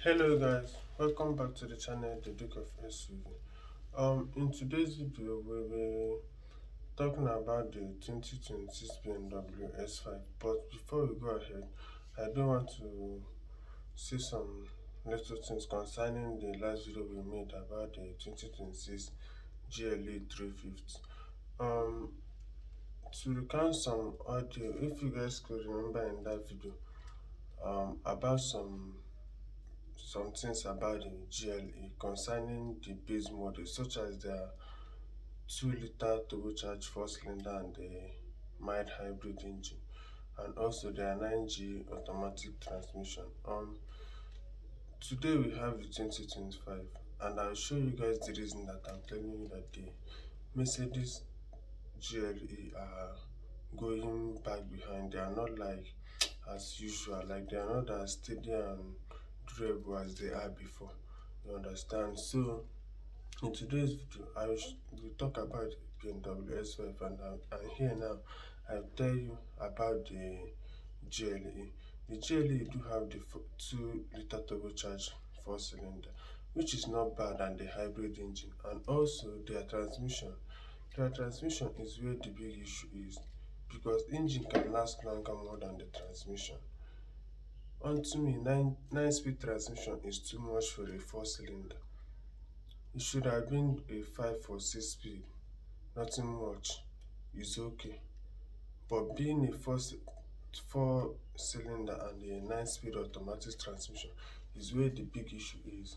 Hello guys, welcome back to the channel The Duke of SUV. In today's video we'll be talking about the 2026 BMW S5. But before we go ahead, I do want to say some little things concerning the last video we made about the 2026 GLE 350. Um, to recount some audio, if you guys could remember in that video, about some things about the GLE concerning the base model, such as their 2-liter turbocharged four-cylinder and the mild hybrid engine, and also their 9G automatic transmission. Today we have the 2025, and I'll show you guys the reason that I'm telling you that the Mercedes GLE are going back behind. They are not like as usual, like they are not as steady and durable as they are before. You understand? So in today's video, will talk about BMW S5, and here now I'll tell you about the GLE. The GLE do have the 2-liter turbocharged four-cylinder, which is not bad, and the hybrid engine, and also their transmission. Their transmission is where the big issue is, because engine can last longer more than the transmission. Unto me, 9-speed transmission is too much for a four-cylinder. It should have been a 5 or 6 speed, nothing much, is okay. But being a four cylinder and a 9-speed automatic transmission is where the big issue is.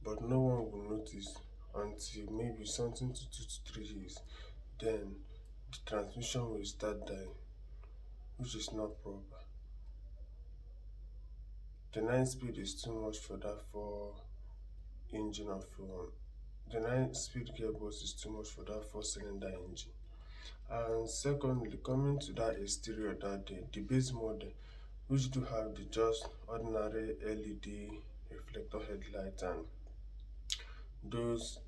But no one will notice until maybe something to 2 to 3 years. Then the transmission will start dying, which is not proper. The 9 speed is too much for that four engine of the 9-speed gearbox is too much for that four-cylinder engine. And secondly, coming to that exterior, that the base model, which do have the just ordinary LED reflector headlight and those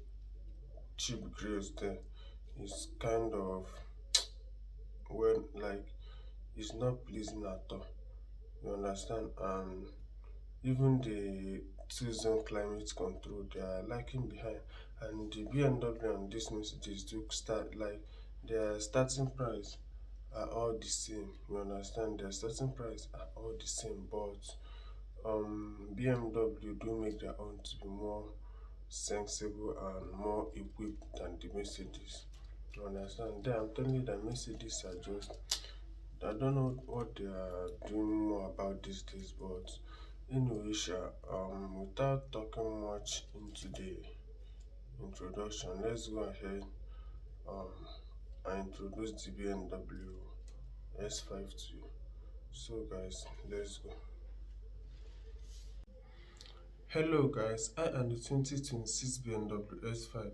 cheap grills, there is kind of, well, like, it's not pleasing at all. You understand? And even the two-zone climate control, they are lacking behind. And the BMW and this Mercedes do start, like, their starting price are all the same. You understand? Their starting price are all the same, but BMW do make their own to be more sensible and more equipped than the Mercedes. You understand? Then I'm telling you that Mercedes are just, I don't know what they are doing more about these days, but anyway, without talking much into the introduction, let's go ahead um, and introduce the BMW S5 to you. So guys, let's go. Hello guys, I am the 2026 BMW S5,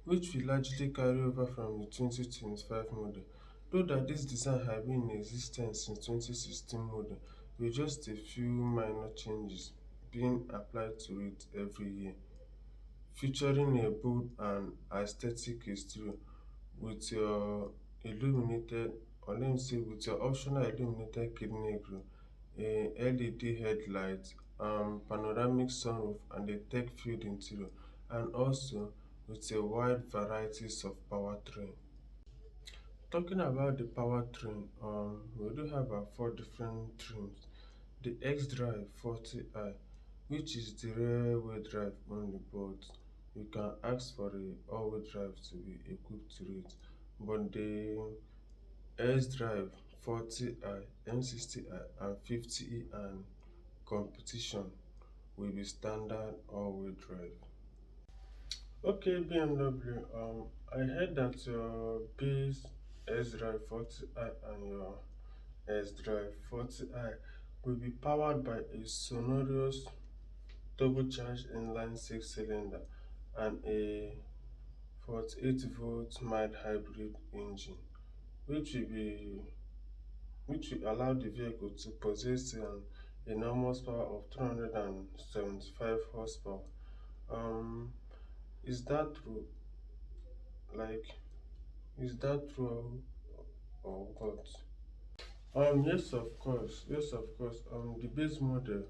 which we largely carry over from the 2025 model, though that this design has been in existence since 2016 model, with just a few minor changes being applied to it every year, featuring a bold and aesthetic exterior with your illuminated, or let me say with your optional illuminated kidney grille, a LED headlight, panoramic sunroof, and a tech-filled interior, and also with a wide varieties of powertrain. Talking about the powertrain, we do have our four different trims. The X-Drive 40i, which is the rear-wheel drive only, but you can ask for a all-wheel drive to be equipped to it. But the X-Drive 40i, M60i, and 50e and competition will be standard all-wheel drive. Okay, BMW, I heard that your base X-Drive 40i and your X-Drive 40i will be powered by a sonorous turbocharged inline six-cylinder and a 48-volt mild hybrid engine, which will be which will allow the vehicle to possess an enormous power of 375 horsepower. Um, is that true? Like, is that true or what? Yes, of course. Yes, of course. The base model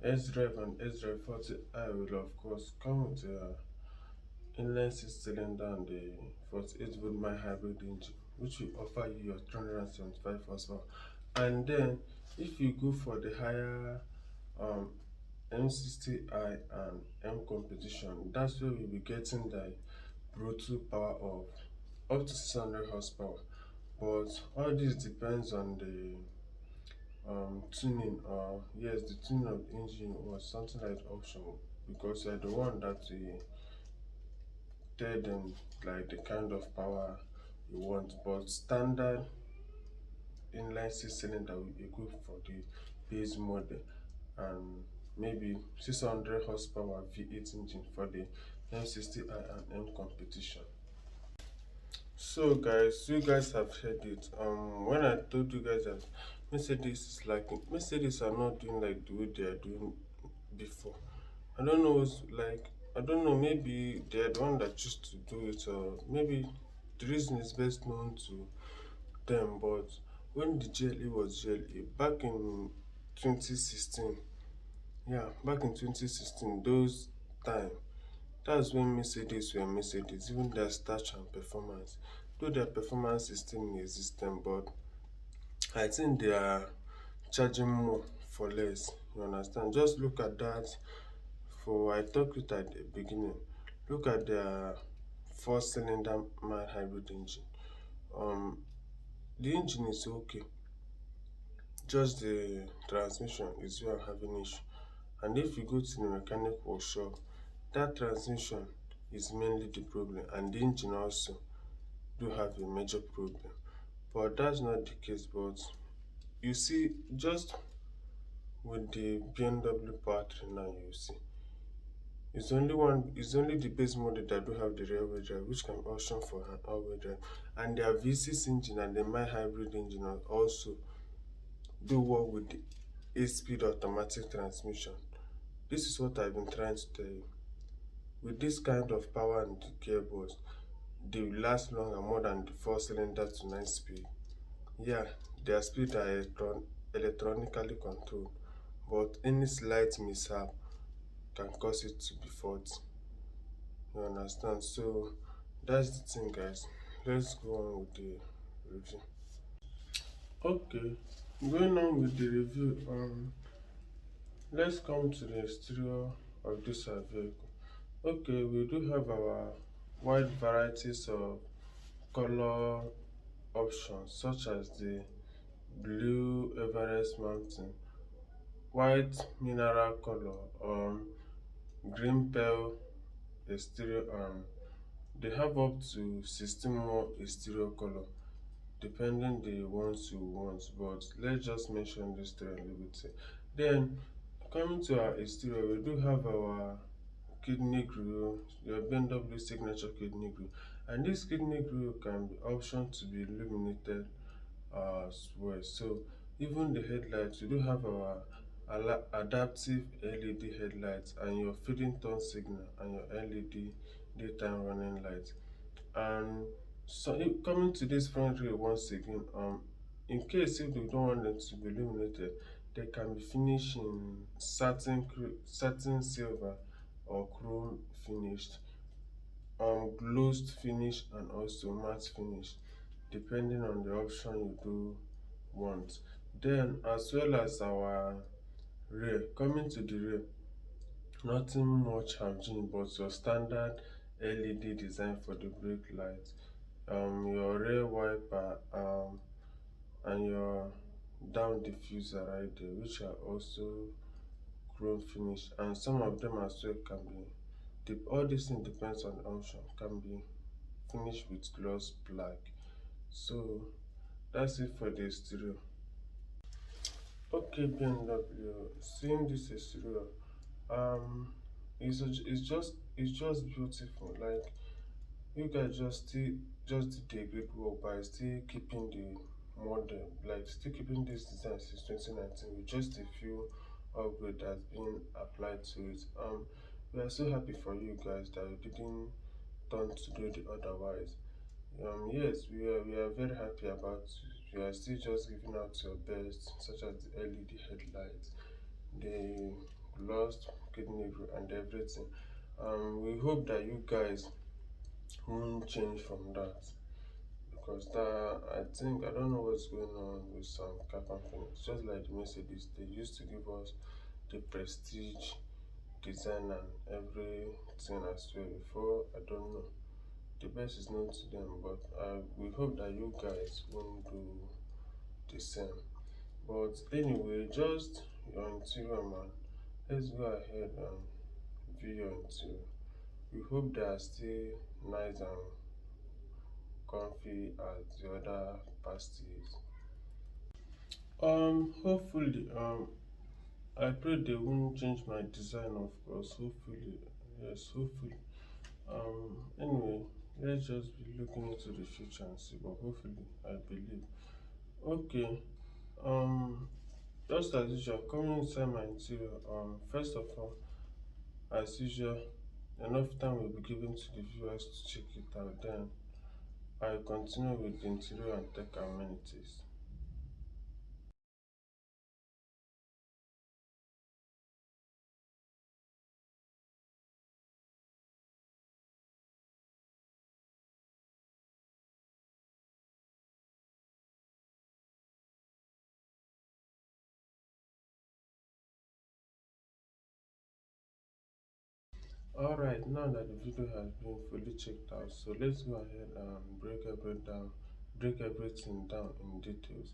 S-Drive and S-Drive 40i will of course come with a inline six cylinder and a 48 volt mild hybrid engine, which will offer you your 375 horsepower. And then, if you go for the higher um, M60i and M competition, that's where we'll be getting the brutal power of up to 600 horsepower. But all this depends on the tuning, or yes, the tuning of the engine or something like option, because you're the one that will tell them like the kind of power you want. But standard inline six cylinder will be good for the base model, and maybe 600 horsepower V8 engine for the M60i and M competition. So guys, you guys have heard it. When I told you guys that Mercedes are not doing like the way they are doing before. I don't know, I don't know, maybe they're the one that choose to do it, or maybe the reason is best known to them. But when the GLE was GLE back in 2016, yeah, back in 2016, those time, that's when Mercedes were Mercedes, even their stature and performance. Though their performance is still in existence, but I think they are charging more for less. You understand? Just look at that. For I talked it at the beginning. Look at their four-cylinder mild hybrid engine. Um, the engine is okay, just the transmission is where I'm having issue. And if you go to the mechanic workshop, that transmission is mainly the problem, and the engine also do have a major problem. But that's not the case. But you see, just with the BMW powertrain now, you see, it's only the base model that do have the rear wheel drive, which can option for an all wheel drive. And their V6 engine and the mild hybrid engine are also do work with the 8-speed automatic transmission. This is what I've been trying to tell you. With this kind of power and gearbox, they will last longer more than the 4-cylinder to 9-speed. Yeah, their speed are electronically controlled, but any slight mishap can cause it to be faulty. You understand? So that's the thing, guys. Let's go on with the review. Okay, going on with the review. Let's come to the exterior of this vehicle. Okay, we do have our wide varieties of color options, such as the blue Everest Mountain, white mineral color, green pearl exterior. They have up to 16 more exterior color, depending the ones you want. But let's just mention this three and leave it. Then coming to our exterior, we do have our kidney grill, your BMW signature kidney grill, and this kidney grill can be optioned to be illuminated as well. So even the headlights, we do have our adaptive LED headlights and your feeding tone signal and your LED daytime running lights. And so coming to this front rail once again, in case if they don't want them to be illuminated, they can be finished in satin silver or chrome finished, glossed finish and also matte finish, depending on the option you do want. Then as well as our rear, coming to the rear, nothing much have changed but your standard LED design for the brake light, your rear wiper, and your down diffuser right there, which are also chrome finish, and some of them as well can be all this thing depends on the option, can be finished with gloss black. So that's it for the exterior. Okay, BMW, seeing this exterior, um it's just beautiful. Like, you guys just did a great work by still keeping the model, like still keeping this design since 2019 with just a few upgrade that's been applied to it. We are so happy for you guys that you didn't turn to do the otherwise. Yes, we are very happy about it. We are still just giving out your best, such as the LED headlights, the lost kidney and everything. We hope that you guys won't change from that, because that, I think, I don't know what's going on with some car companies. Just like the Mercedes, they used to give us the prestige design and everything as well before. I don't know. The best is known to them, but we hope that you guys won't do the same. But anyway, just your interior, man. Let's go ahead and view your interior. We hope they are still nice and comfy as the other past years. Hopefully, I pray they won't change my design, of course. Hopefully, yes, hopefully. Anyway, let's just be looking into the future and see, but hopefully, I believe. Okay, um, just as usual, coming inside my interior, first of all, as usual, enough time will be given to the viewers to check it out. Then I continue with the interior and tech amenities. Alright, now that the video has been fully checked out, so let's go ahead and break everything down in details.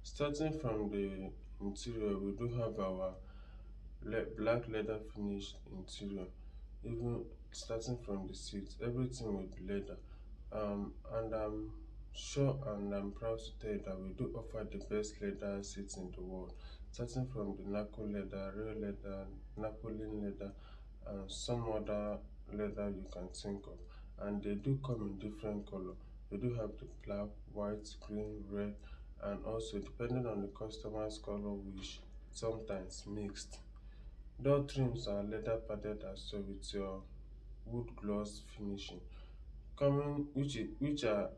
Starting from the interior, we do have our black leather finished interior. Even starting from the seats, everything will be leather. And I'm sure and I'm proud to tell you that we do offer the best leather seats in the world, starting from the Naco leather, real leather, Napoleon leather, and some other leather you can think of. And they do come in different color. They do have the black, white, green, red, and also depending on the customer's color wish, sometimes mixed. Door trims are leather padded as well with your wood gloss finishing. Coming which are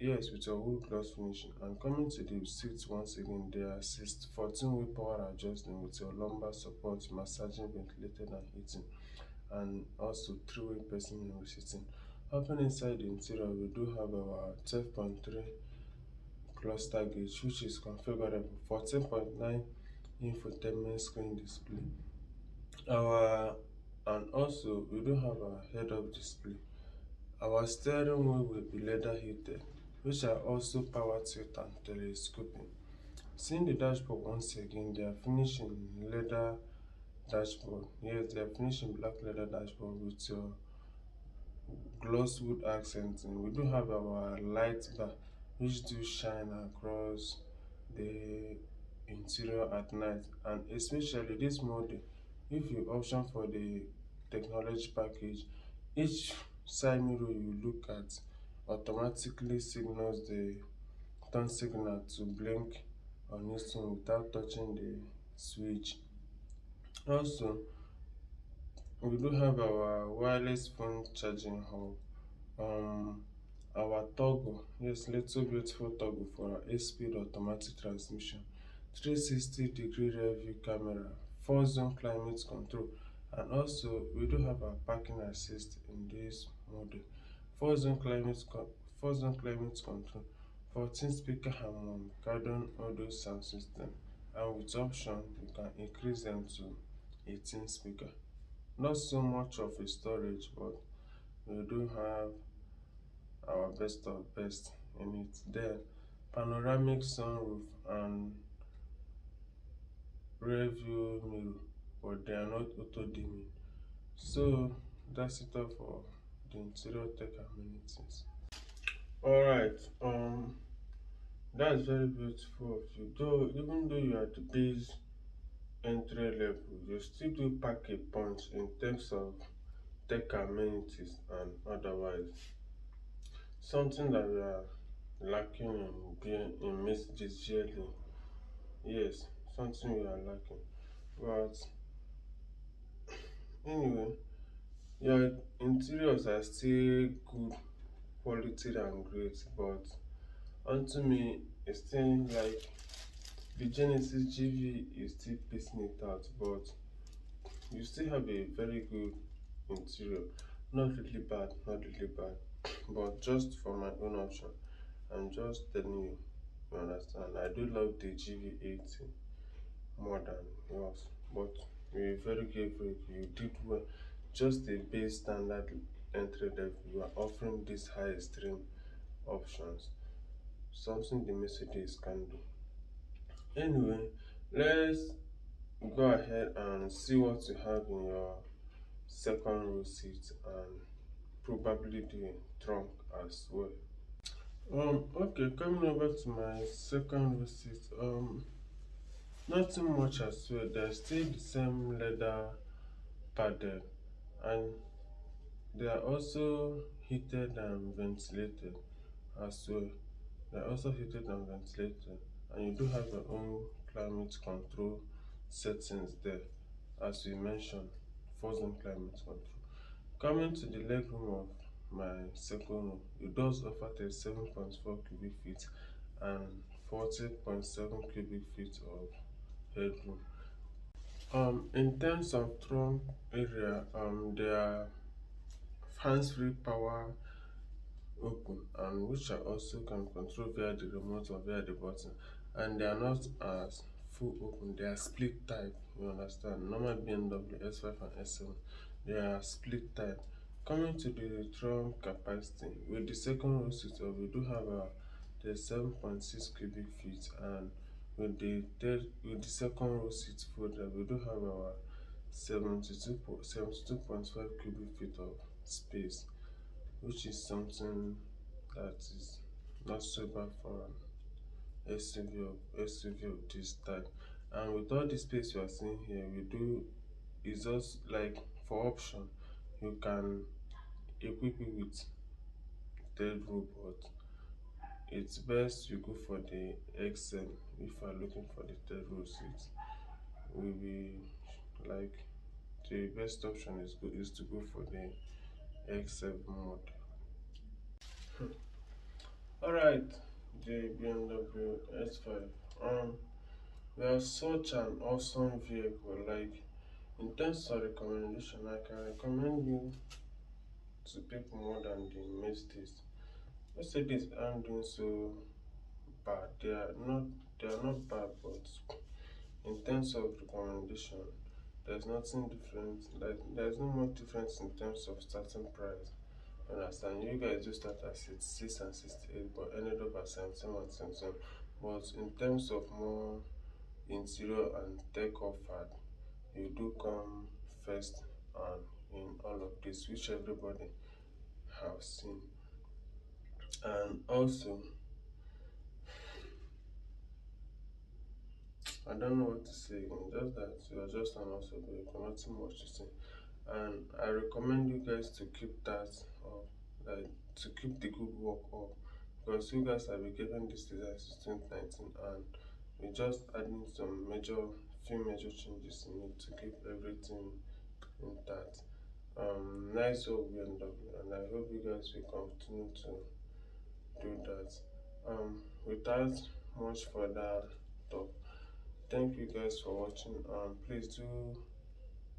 yes with your wood gloss finishing, and coming to the seats once again, they assist 14-way power adjustment with your lumbar support, massaging, ventilated and heating, and also 3-way person memory seating. Hopping inside the interior, we do have our 12.3 cluster gauge, which is configurable, 14.9 infotainment screen display. Our and also we do have our head-up display. Our steering wheel will be leather heated, which are also power tilt and telescoping. Seeing the dashboard once again, they are finishing leather dashboard. Yes, they are finishing black leather dashboard with your gloss wood accenting. We do have our light bar, which do shine across the interior at night, and especially this model, if you option for the technology package, each side mirror you look at automatically signals the turn signal to blink on its own without touching the switch. Also, we do have our wireless phone charging hub, um our toggle, yes, little beautiful toggle for our 8-speed automatic transmission, 360-degree rear view camera, 4-zone climate control, and also we do have our parking assist in this model. 4-zone climate 4-zone climate control, 14 speaker and Cardon audio sound system, and with option you can increase them to 18 speaker. Not so much of a storage, but we do have our best of best in it. Then panoramic sunroof and rear view mirror, but they are not auto dimming. So that's it all for the interior tech amenities. Alright, that's very beautiful of you. Though even though you are the base entry level, you still do pack a punch in terms of tech amenities and otherwise. Something that we are lacking in being in messages yearly. Yes, something we are lacking. But anyway, your interiors are still good quality and great, but unto me it's still like the Genesis GV is still piecing it out, but you still have a very good interior. Not really bad, not really bad. But just for my own option, I'm just telling you, you understand. I do love the GV80 more than yours, but you're a very good break. You did well. Just a base standard entry level, you are offering these high extreme options. Something the Mercedes can do. Anyway, let's go ahead and see what you have in your second row seat and probably the trunk as well. Okay, coming over to my second row seat. Nothing much as well. There's still the same leather padded, and they are also heated and ventilated as well. They are also heated and ventilated, and you do have your own climate control settings there, as we mentioned, frozen climate control. Coming to the legroom of my second room, it does offer 37.4 cubic feet and 40.7 cubic feet of headroom. In terms of trunk area, there are hands-free power open, and which I also can control via the remote or via the button, and they are not as full open, they are split type. You understand? Normal BMW S5 and S7, they are split type. Coming to the trunk capacity, with the second row seat, we do have the 7.6 cubic feet, and with the second row seat folder, we do have our 72.5 cubic feet of space, which is something that is not so bad for an SUV of this type. And with all the space you are seeing here, we do is just like for option, you can equip it with third row, but it's best you go for the XM. If you are looking for the third row seat, will be like the best option is to go for the XM mode. Alright, the BMW S5. We are such an awesome vehicle. Like, in terms of recommendation, I can recommend you to people more than the Mercedes. Mercedes aren't doing so bad. They are not bad, but in terms of recommendation, there's nothing different. Like, there's no much difference in terms of starting price. Understand? You guys do start at 66 and 68, but ended up at 17 and 17. But in terms of more interior and tech offered, you do come first and in all of this, which everybody have seen. And also, I don't know what to say again, just that you are just an awesome vehicle, nothing much to say. And I recommend you guys to keep that up, like to keep the good work up, because you guys have been given this design since 2019, and we just adding some few major changes in it to keep everything intact. Nice work BMW, and I hope you guys will continue to do that. Without much further talk, thank you guys for watching. Please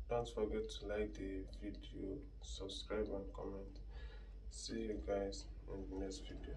don't forget to like the video, subscribe and comment. See you guys in the next video.